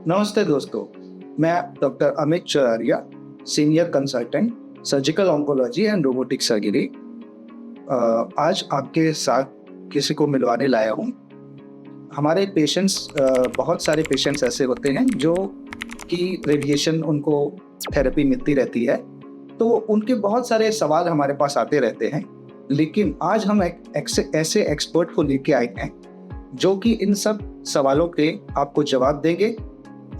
नमस्ते दोस्तों, मैं doctor Amit Chaurasia, senior consultant surgical oncology and robotic surgery आज आपके साथ किसी को मिलवाने लाया हूँ। हमारे पेशेंट्स बहुत सारे पेशेंट्स ऐसे होते हैं जो कि रेडिएशन उनको थेरेपी मिलती रहती है, तो उनके बहुत सारे सवाल हमारे पास आते रहते हैं। लेकिन आज हम ऐसे एक्सपर्ट को लेके आए हैं जो कि इन सब सवालों के आपको जवाब देंगे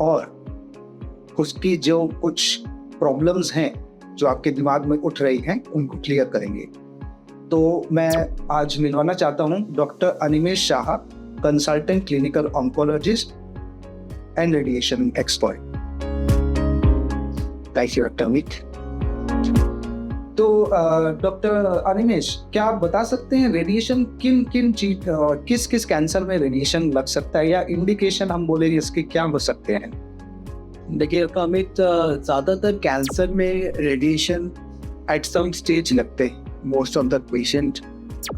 और उसकी जो कुछ प्रॉब्लम्स हैं जो आपके दिमाग में उठ रही हैं उनको क्लियर करेंगे। तो मैं आज मिलवाना चाहता हूँ doctor Animesh Shah, consultant clinical oncologist and radiation expert. Thank you doctor Amit. तो डॉक्टर अनिमेश, क्या आप बता सकते हैं रेडिएशन किस किस कैंसर में रेडिएशन लग सकता है, या इंडिकेशन हम बोलेंगे इसके क्या हो सकते हैं? देखिए अमित, ज़्यादातर कैंसर में रेडिएशन एट सम स्टेज लगते हैं। Most of the patient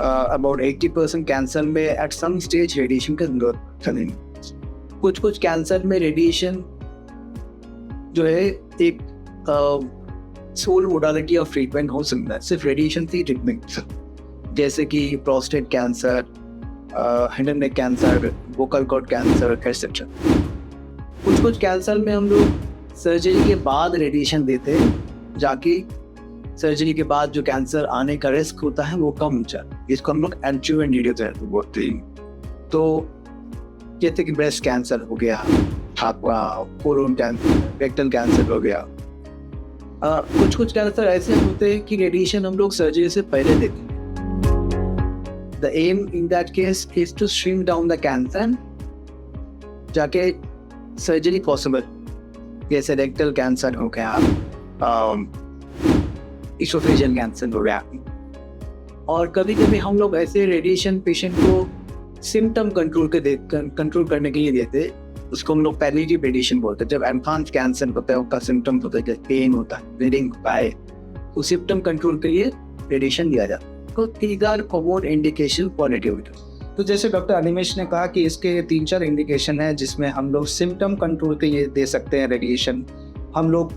about 80% cancer में एट सम स्टेज रेडिएशन का जरूरत है। कुछ कैंसर में रेडिएशन जो है एक सोल मोडालिटी ऑफ ट्रीटमेंट हो सकता है, सिर्फ रेडिएशन से ट्रीटमेंट, जैसे कि prostate cancer, head and neck cancer, vocal cord cancer etcetera. कुछ कैंसर में हम लोग सर्जरी के बाद रेडिएशन देते हैं, जाके सर्जरी के बाद जो कैंसर आने का रिस्क होता है वो कम हो जाता है। इसको हम लोग एडजुवेंट रेडियोथेरेपी बोलते हैं। तो जैसे कि ब्रेस्ट कैंसर हो गया, आपका कोलोन कैंसर, रेक्टल कैंसर हो गया। कुछ कैंसर ऐसे होते हैं कि रेडिएशन हम लोग सर्जरी से पहले देते हैं। The aim in that case is to shrink down the cancer, जाके सर्जरी पॉसिबल, जैसे रेक्टल कैंसर हो गया, इसोफेजियल कैंसर हो गया। और कभी कभी हम लोग ऐसे रेडिएशन पेशेंट को सिम्टम कंट्रोल करने के लिए देते हैं, उसको हम लोग पैलिएटिव रेडिएशन बोलते हैं। जब एडवांस कैंसर होता है, उसका सिम्टम होता है, जैसे पेन होता है, ब्लीडिंग होता है, उस सिम्टम कंट्रोल के लिए रेडिएशन दिया जाता है। तो these are common indication for radiation। तो जैसे डॉक्टर अनिमेश ने कहा कि इसके 3-4 इंडिकेशन है जिसमें हम लोग सिम्टम कंट्रोल के लिए दे सकते हैं रेडिएशन। हम लोग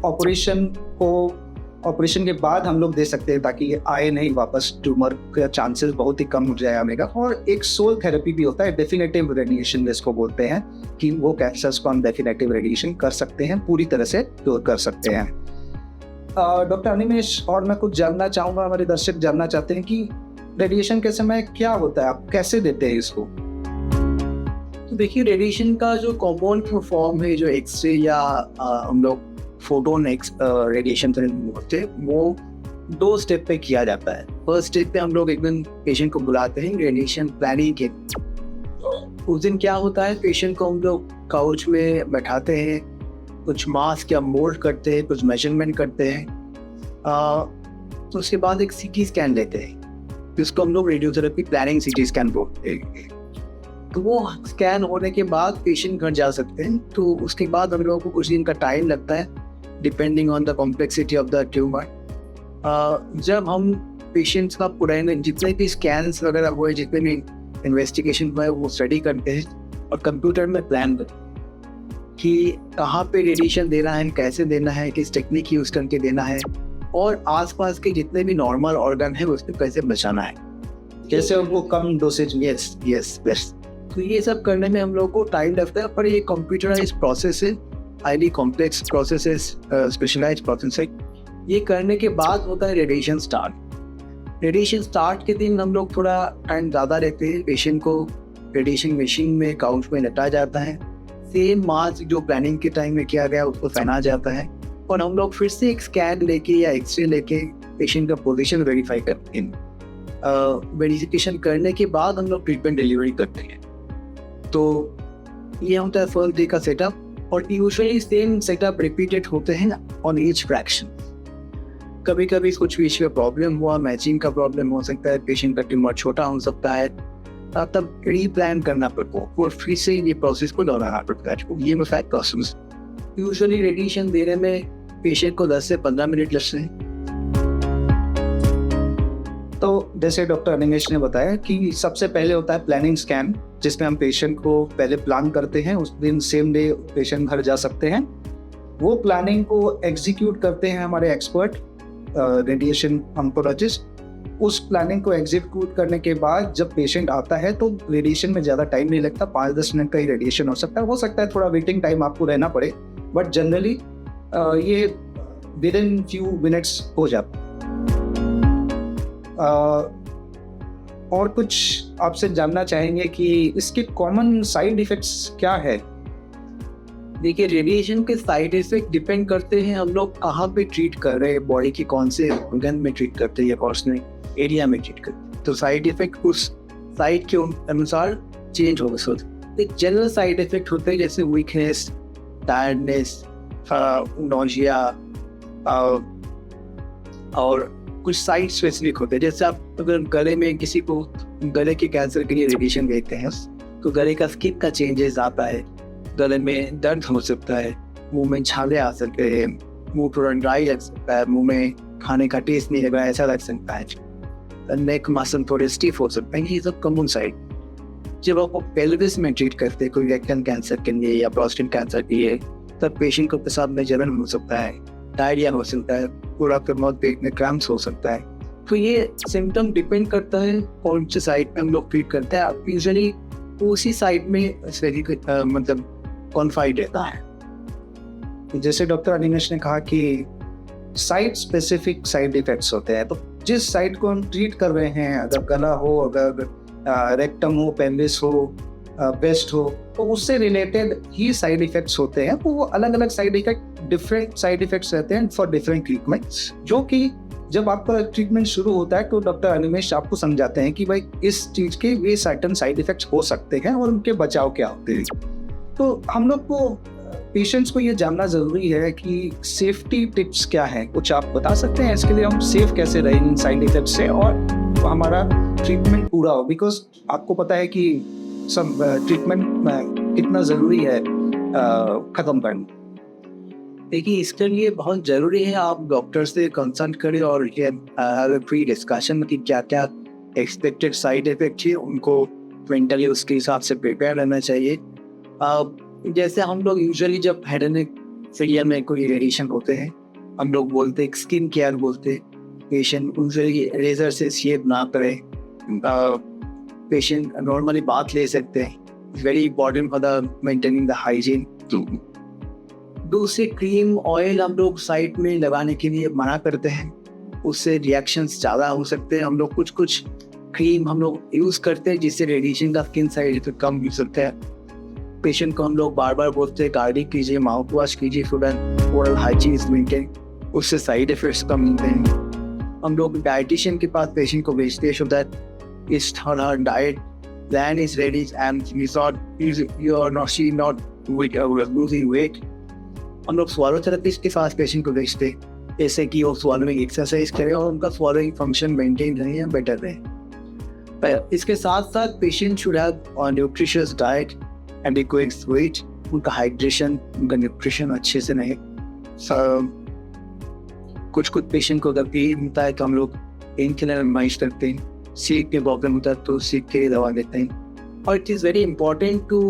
ऑपरेशन के बाद हम लोग दे सकते हैं ताकि ये आए नहीं वापस, ट्यूमर का चांसेस बहुत ही कम हो जाए आने का। और एक सोल थेरेपी भी होता है, डेफिनेटिव रेडिएशन जिसको बोलते हैं, कि वो कैंसर्स को हम डेफिनेटिव रेडिएशन कर सकते हैं, पूरी तरह से क्योर कर सकते हैं। डॉक्टर अनिमेश, और मैं कुछ जानना चाहूँगा, हमारे दर्शक जानना चाहते हैं कि रेडिएशन के समय क्या होता है, आप कैसे देते हैं इसको? तो देखिए, रेडिएशन का जो कॉमन फॉर्म है, जो एक्सरे या हम लोग फोटोन रेडिएशन बोलते हैं, वो 2 स्टेप पे किया जाता है। फर्स्ट स्टेप पे हम लोग एक दिन पेशेंट को बुलाते हैं रेडिएशन प्लानिंग के। उस दिन क्या होता है, पेशेंट को हम लोग काउच में बैठाते हैं, कुछ मास्क या मोल्ड करते हैं, कुछ मेजरमेंट करते हैं। तो उसके बाद एक सीटी स्कैन लेते हैं, जिसको हम लोग रेडियोथेरेपी प्लानिंग सीटी स्कैन बोलते हैं। तो वो स्कैन होने के बाद पेशेंट घर जा सकते हैं। तो उसके बाद हम लोगों को कुछ दिन का टाइम लगता है, depending on the complexity of the tumour. जब हम पेशेंट्स का पुराने जितने भी स्कैन्स वगैरह हुए, जितने भी इन्वेस्टिगेशन हुए, वो स्टडी करते हैं और कंप्यूटर में प्लान करते हैं कि कहाँ पे रेडिएशन देना है, कैसे देना है, किस टेक्निक यूज़ करके देना है, और आसपास के जितने भी नॉर्मल ऑर्गन है उसको कैसे बचाना है, कैसे उनको कम डोसेज। यस। तो ये सब करने में हम लोग को टाइम लगता है, पर ये कंप्यूटराइज प्रोसेस है, हाईली कॉम्प्लेक्स प्रोसेस है, स्पेशलाइज प्रोसेस है। ये करने के बाद होता है रेडिएशन स्टार्ट। रेडिएशन स्टार्ट के दिन हम लोग थोड़ा टाइम ज़्यादा रहते हैं, पेशेंट को रेडिएशन मशीन में काउच में लटा जाता है, सेम मास्क जो प्लानिंग के टाइम में किया गया उसको पहना जाता है, और हम लोग फिर से एक स्कैन लेके या एक्सरे लेके पेशेंट का पोजीशन वेरीफाई करते हैं। वेरिफिकेशन करने के बाद हम लोग ट्रीटमेंट डिलीवरी करते हैं। तो ये होता है फर्स्ट डे का सेटअप, और यूजुअली सेम सेटअप रिपीटेड होते हैं ऑन ईच फ्रैक्शन। कभी कभी कुछ बीच में प्रॉब्लम हुआ, मैचिंग का प्रॉब्लम हो सकता है, पेशेंट का ट्यूमर छोटा हो सकता है, तब रीप्लान करना पड़ता है और फिर से ये प्रोसेस को दोहराना पड़ता है। ये फैक्ट प्रोसेस यूजुअली रेडिएशन देने में पेशेंट को 10 से 15 मिनट लगते हैं। तो जैसे डॉक्टर अनिमेश ने बताया कि सबसे पहले होता है प्लानिंग स्कैन, जिसमें हम पेशेंट को पहले प्लान करते हैं, उस दिन सेम डे पेशेंट घर जा सकते हैं। वो प्लानिंग को एग्जीक्यूट करते हैं हमारे एक्सपर्ट रेडिएशन ऑन्कोलॉजिस्ट। उस प्लानिंग को एग्जीक्यूट करने के बाद जब पेशेंट आता है तो रेडिएशन में ज़्यादा टाइम नहीं लगता, 5-10 मिनट का ही रेडिएशन हो सकता है थोड़ा वेटिंग टाइम आपको रहना पड़े, बट जनरली ये विद इन फ्यू मिनट्स हो जाता है। और कुछ आपसे जानना चाहेंगे कि इसके कॉमन साइड इफेक्ट्स क्या है? देखिए, रेडिएशन के साइड इफेक्ट डिपेंड करते हैं हम लोग कहाँ पे ट्रीट कर रहे हैं, बॉडी की कौन से ऑर्गन में ट्रीट करते हैं या कौन से एरिया में ट्रीट करते हैं। तो साइड इफेक्ट उस साइड के अनुसार चेंज होगा। सो एक जनरल साइड इफेक्ट होते हैं जैसे वीकनेस, टायर्डनेस, नॉजिया, और कुछ साइड स्पेसिफिक होते हैं। जैसे आप अगर गले में किसी को गले के कैंसर के लिए रेडिएशन देते हैं तो गले का स्किन का चेंजेस आता है, गले में दर्द हो सकता है, मुंह में छाले आ सकते हैं, मुंह थोड़ा ड्राई लग सकता है, मुंह में खाने का टेस्ट नहीं लगा ऐसा लग सकता है, नेक मसल थोड़े स्टिफ हो सकते हैं। ये सब कॉमन साइड। जब आप पेल्विस में ट्रीट करते हैं कोई रेक्टल कैंसर के लिए या प्रोस्टेट कैंसर के लिए, तब पेशेंट को पेशाब में जलन हो सकता है, डायरिया हो सकता है, पूरा माउथ पेट में क्रैम्प्स हो सकता है। तो ये सिम्टम डिपेंड करता है कौन से साइड पे हम लोग ट्रीट करते हैं। आप यूजुअली उसी साइड में मतलब कॉन्फाइड रहता है। जैसे डॉक्टर अनिमेश ने कहा कि साइड स्पेसिफिक साइड इफेक्ट्स होते हैं, तो जिस साइड को हम ट्रीट कर रहे हैं, अगर गला हो, अगर रेक्टम हो, पेल्विस हो, ब्रेस्ट हो, तो उससे रिलेटेड ही साइड इफेक्ट्स होते हैं। तो वो अलग अलग side effect, different side effects रहते हैं फॉर डिफरेंट ट्रीटमेंट्स, जो कि जब आपका ट्रीटमेंट शुरू होता है तो डॉक्टर अनिमेश आपको समझाते हैं कि भाई इस चीज के ये सर्टेन साइड इफेक्ट्स हो सकते हैं और उनके बचाव क्या होते हैं। तो हम लोग को पेशेंट्स को ये जानना जरूरी है कि सेफ्टी टिप्स क्या है, कुछ आप बता सकते हैं इसके लिए हम सेफ कैसे रहें इन साइड इफेक्ट से और हमारा ट्रीटमेंट पूरा हो। बिकॉज आपको पता है कि सब ट्रीटमेंट कितना ज़रूरी है ख़त्म करना। देखिए, इसके लिए बहुत ज़रूरी है आप डॉक्टर से कंसल्ट करें और ये फ्री डिस्कशन की क्या क्या एक्सपेक्टेड साइड इफेक्ट है उनको मेंटली उसके हिसाब से प्रिपेयर रहना चाहिए। जैसे हम लोग यूजुअली जब हेड एंड नेक फेलियर में कोई रेडिएशन होते हैं, हम लोग बोलते हैं स्किन केयर बोलते हैं, पेशेंट यूजुअली रेजर से शेव ना करें, पेशेंट नॉर्मली बात ले सकते हैं, very important for the maintaining the hygiene. दूसरे क्रीम ऑयल हम लोग साइड में लगाने के लिए मना करते हैं, उससे रिएक्शंस ज़्यादा हो सकते हैं। हम लोग कुछ क्रीम हम लोग यूज़ करते हैं जिससे रेडिएशन का स्किन साइड इफेक्ट कम हो सकता है। पेशेंट को हम लोग बार बार बोलते हैं गार्डिंग कीजिए, माउथ वॉश कीजिए, ओरल हाइजीन इज मेंटेन, उससे साइड इफेक्ट्स कम होते हैं। हम लोग डाइटिशियन के पास पेशेंट को भेजते हैं so that is her diet plan is ready and you are not losing weight. हम लोग स्वालो थेरेपिस्ट के पास पेशेंट को भेजते हैं जैसे कि वो स्वालोइंग एक्सरसाइज करें और उनका स्वालोइंग फंक्शन मेंटेन रहे या बेटर रहे। पर इसके साथ साथ patient should have nutritious diet and adequate weight, उनका हाइड्रेशन, उनका न्यूट्रिशन अच्छे से नहीं। कुछ पेशेंट को अगर पेन होता है तो हम लोग पेन किलर एडवाइस करते हैं, सीख के प्रॉब्लम होता है तो सीख के दवा देते हैं। और it is very important to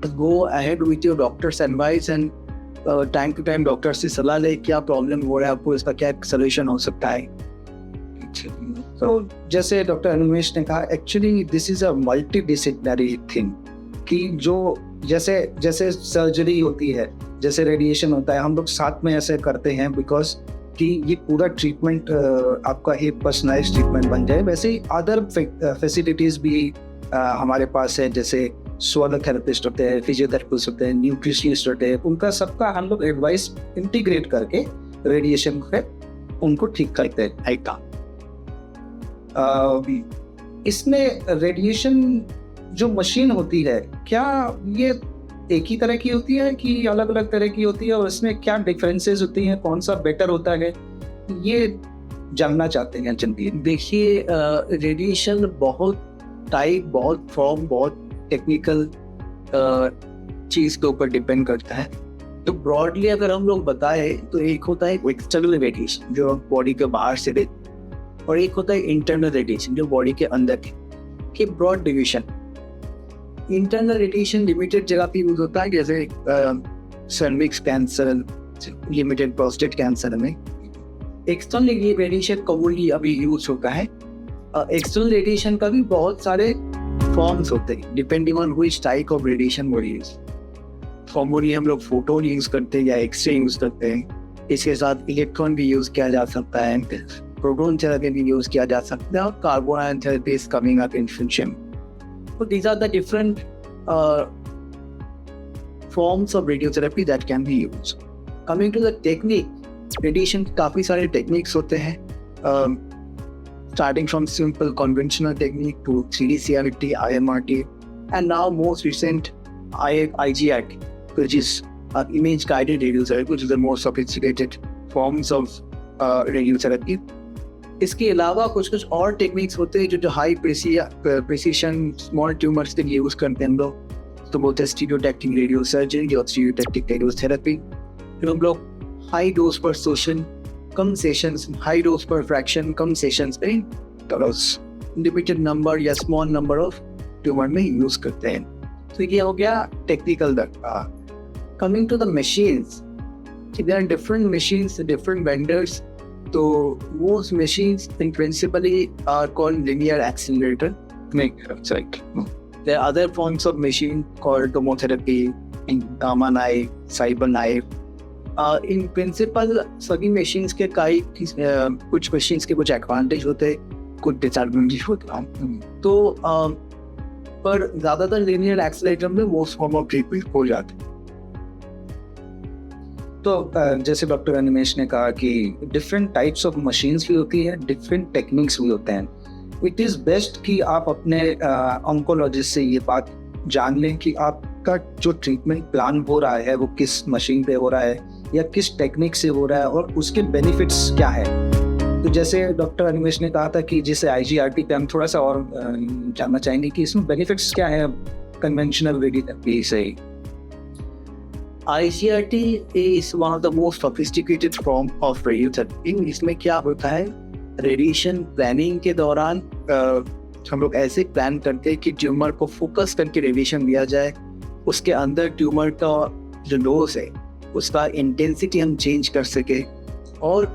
go ahead with your doctor's advice and time to time doctor से सलाह ले क्या प्रॉब्लम हो रहा है आपको, इसका क्या सोल्यूशन हो सकता है। तो जैसे डॉक्टर अनिमेश ने कहा, actually this is a multi disciplinary thing कि जो जैसे सर्जरी होती है, जैसे रेडिएशन होता है, हम लोग साथ में ऐसे करते हैं बिकॉज कि ये पूरा ट्रीटमेंट आपका एक पर्सनलाइज्ड ट्रीटमेंट बन जाए। वैसे ही अदर फैसिलिटीज़ भी हमारे पास है, जैसे स्वालो थेरेपिस्ट होते हैं, फिजियोथेरेपिस्ट होते हैं, न्यूट्रिशनिस्ट होते हैं, उनका सबका हम लोग एडवाइस इंटीग्रेट करके रेडिएशन पे उनको ठीक करते हैं। इसमें रेडिएशन जो मशीन होती है, क्या ये एक ही तरह की होती है कि अलग अलग तरह की होती है, और इसमें क्या डिफरेंसेस होती हैं, कौन सा बेटर होता है, ये जानना चाहते हैं जनरली। देखिए, रेडिएशन बहुत टाइप, बहुत फॉर्म, बहुत टेक्निकल चीज़ के ऊपर डिपेंड करता है। तो ब्रॉडली अगर हम लोग बताएं तो एक होता है एक्सटर्नल रेडिएशन जो बॉडी के बाहर से और एक होता है इंटरनल रेडिएशन जो बॉडी के अंदर के broad division. Internal radiation limited जगह पे यूज होता है, जैसे cervix cancer, limited prostate cancer में। एक्सटर्नल रेडिएशन कॉमनली अभी यूज होता है। एक्सटर्नल रेडिएशन का भी बहुत सारे फॉर्म्स होते हैं depending on which type of radiation वो यूज। कॉमनली हम लोग फोटोन यूज करते हैं या एक्सरे यूज करते हैं। इसके साथ इलेक्ट्रॉन भी यूज किया जा सकता है, प्रोटॉन थेरेपी भी यूज किया जा सकता है, और carbon ion therapy is coming up in future. So these are the different forms of radiotherapy that can be used. Coming to the technique, radiation काफ़ी सारे techniques होते हैं, starting from simple conventional technique to 3D CRT, IMRT, and now most recent IGRT, which is image guided radiotherapy, which is the most sophisticated forms of radiotherapy. इसके अलावा कुछ और techniques होते हैं जो हाई प्रिसीशन स्मॉल ट्यूमर्स के लिए use करते हैं हम लोग। तो बोलते हैं स्टीरियोटैक्टिक रेडियो सर्जरी और स्टीरियोटैक्टिक रेडियोथेरेपी। फिर हम लोग हाई डोज पर सेशन, कम सेशंस, हाई डोज पर फ्रैक्शन, कम सेशंस में लिमिटेड नंबर या स्मॉल नंबर ऑफ ट्यूमर में यूज करते हैं। तो ये हो गया टेक्निकल दर्जा। Coming to the machines, there are different machines, different vendors. तो most machines in principally are called linear accelerator. Right. There are other forms of machine called tomotherapy, gamma knife, cyber knife. In principle सभी machines के कुछ machines के कुछ advantage होते हैं, कुछ disadvantage होते हैं। तो पर ज़्यादातर linear accelerator में most form of treatment हो जाते हैं। तो जैसे डॉक्टर अनिमेश ने कहा कि डिफरेंट टाइप्स ऑफ मशीन्स भी होती है, डिफरेंट टेक्निक्स भी होते हैं। इट इज़ बेस्ट कि आप अपने ऑन्कोलॉजिस्ट से ये बात जान लें कि आपका जो ट्रीटमेंट प्लान हो रहा है वो किस मशीन पे हो रहा है या किस टेक्निक से हो रहा है और उसके बेनिफिट्स क्या है। तो जैसे डॉक्टर अनिमेश ने कहा था कि जैसे IGRT पे हम थोड़ा सा और जानना चाहेंगे कि इसमें बेनिफिट्स क्या है कन्वेंशनल रेडियोथेरेपी से। IGRT is one of the most sophisticated form of radiotherapy. इसमें क्या होता है, रेडिएशन प्लानिंग के दौरान हम लोग ऐसे प्लान करते हैं कि ट्यूमर को फोकस करके रेडिएशन दिया जाए, उसके अंदर ट्यूमर का जो डोज है उसका इंटेंसिटी हम चेंज कर सके और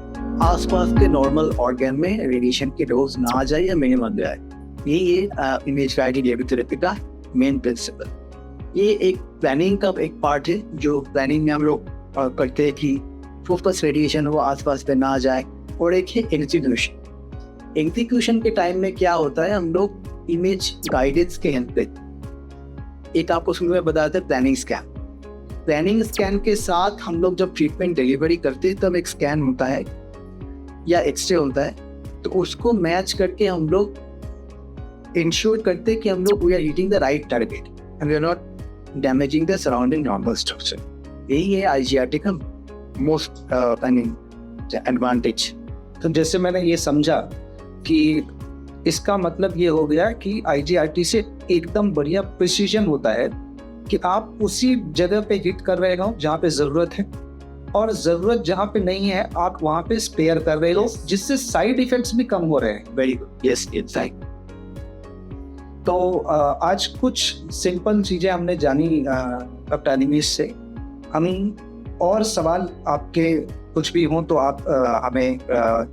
आसपास के नॉर्मल ऑर्गन में रेडिएशन की डोज ना आ जाए या मिनिमम जाए। ये इमेज गाइडेड रेडियोथेरेपी का मेन प्रिंसिपल। ये एक प्लानिंग का एक पार्ट है जो प्लानिंग में हम लोग करते हैं कि फोकस रेडिएशन वो आसपास पे ना जाए। और एक है एग्जीक्यूशन। एग्जीक्यूशन के टाइम में क्या होता है, हम लोग इमेज गाइडेंस के हेल्प पे एक आपको शुरू में बताते हैं प्लानिंग स्कैन। प्लानिंग स्कैन के साथ हम लोग जब ट्रीटमेंट डिलीवरी करते हैं तब एक स्कैन होता है या एक्सरे होता है, तो उसको मैच करके हम लोग इंश्योर करते हैं कि हम लोग we are hitting the right target and we are not damaging the surrounding normal structure. यही है IGRT का मोस्ट एडवांटेज। तो जैसे मैंने ये समझा कि इसका मतलब ये हो गया कि IGRT से एकदम बढ़िया प्रिसीजन होता है कि आप उसी जगह पे हिट कर रहे हो जहाँ पे ज़रूरत है, और ज़रूरत जहाँ पे नहीं है आप वहाँ पे स्पेयर कर रहे हो, जिससे साइड इफेक्ट्स भी कम हो रहे हैं। Very good, yes inside. तो आज कुछ सिंपल चीज़ें हमने जानी डॉक्टर अनिमेश से। हम और सवाल आपके कुछ भी हों तो आप हमें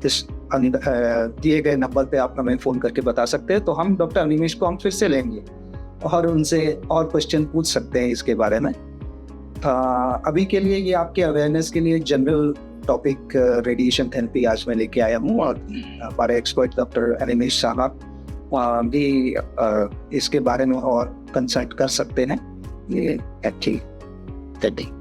इस दिए गए नंबर पे आप हमें फ़ोन करके बता सकते हैं, तो हम डॉक्टर अनिमेश को हम फिर से लेंगे और उनसे और क्वेश्चन पूछ सकते हैं इसके बारे में। अभी के लिए ये आपके अवेयरनेस के लिए जनरल टॉपिक रेडिएशन थेरेपी आज मैं लेके आया हूँ, और हमारे एक्सपर्ट डॉक्टर अनिमेश साहब भी इसके बारे में और कंसल्ट कर सकते हैं। ये ठीक है।